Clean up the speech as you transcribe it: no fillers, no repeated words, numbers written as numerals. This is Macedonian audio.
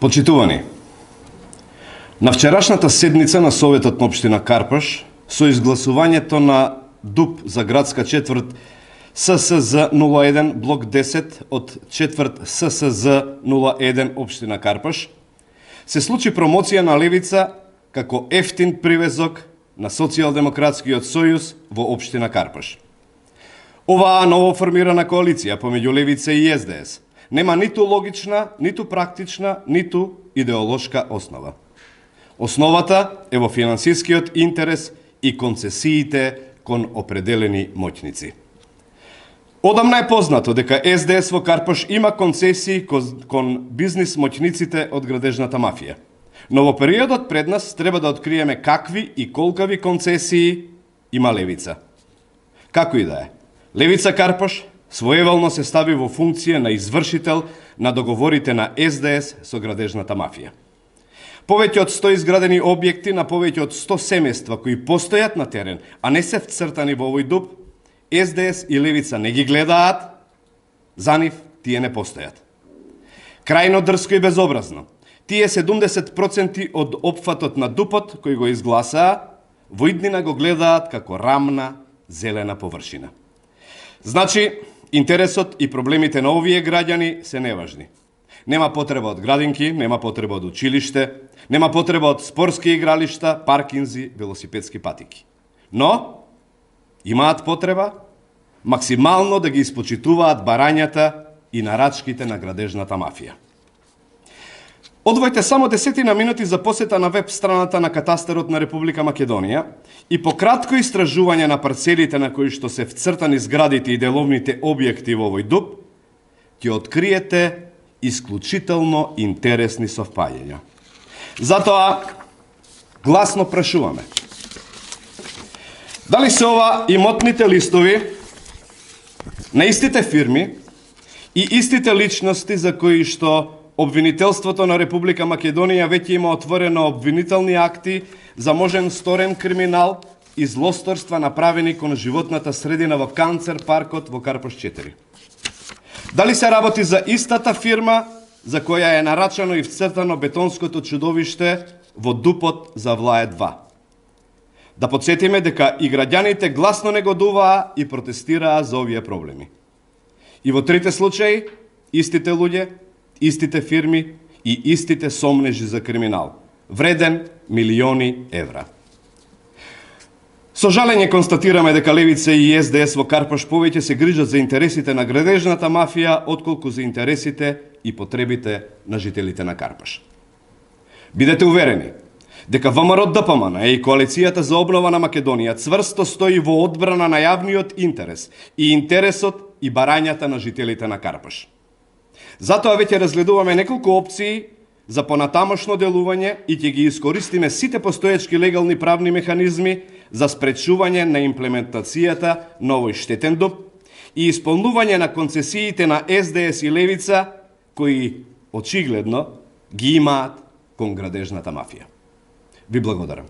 Почитувани, на вчерашната седница на Советот на општина Карпаш, со изгласувањето на ДУП за градска четврт ССЗ 01 блок 10 од четврт ССЗ 01 општина Карпаш, се случи промоција на левица како ефтин привезок на Социјалдемократскиот сојуз во општина Карпаш. Оваа новоформирана коалиција помеѓу левица и СДС нема ниту логична, ниту практична, ниту идеолошка основа. Основата е во финансискиот интерес и концесиите кон определени моќници. Одамна е познато дека СДС во Карпаш има концесии кон бизнис моќниците од градежната мафија. Но во периодот пред нас треба да откриеме какви и колкави концесии има левица. Како и да е, левица Карпаш своеволно се стави во функција на извршител на договорите на СДС со градежната мафија. Повеќе од 100 изградени објекти на повеќе од 100 семејства кои постојат на терен, а не се вцртани во овој ДУП, СДС и левица не ги гледаат, за нив тие не постојат. Крајно дрско и безобразно, тие 70% од опфатот на ДУПот кој го изгласаа, во иднина го гледаат како рамна, зелена површина. Значи, интересот и проблемите на овие граѓани се неважни. Нема потреба од градинки, нема потреба од училиште, нема потреба од спортски игралишта, паркинзи, велосипедски патики. Но, имаат потреба максимално да ги испочитуваат барањата и нарачките на градежната мафија. Одвојте само 10 минути за посета на веб страната на Катастарот на Република Македонија и по кратко истражување на парцелите на кои што се вцртани зградите и деловните објекти во овој ДУП, ќе откриете исклучително интересни совпаѓања. Затоа, гласно прашуваме. Дали се ова имотните листови на истите фирми и истите личности за кои што обвинителството на Република Македонија веќе има отворено обвинителни акти за можен сторен криминал и злосторства направени кон животната средина во Канцер паркот во Карпаш 4? Дали се работи за истата фирма за која е нарачано и вцртано бетонското чудовиште во ДУПот за Влае 2? Да подсетиме дека и граѓаните гласно негодуваа и протестираа за овие проблеми. И во трите случаи, истите луѓе, истите фирми и истите сомнежи за криминал, вреден милиони евра. Со жалење констатираме дека левица и СДС во Карпаш повеќе се грижат за интересите на градежната мафија, отколку за интересите и потребите на жителите на Карпаш. Бидете уверени дека ВМРО-ДПМН и Коалицијата за обнова на Македонија цврсто стои во одбрана на јавниот интерес и интересот и барањата на жителите на Карпаш. Затоа веќе разгледуваме неколку опции за понатамошно делување и ќе ги искористиме сите постоечки легални правни механизми за спречување на имплементацијата на овој штетен ДУП и исполнување на концесиите на СДС и левица кои очигледно ги имаат кон градежната мафија. Ви благодарам.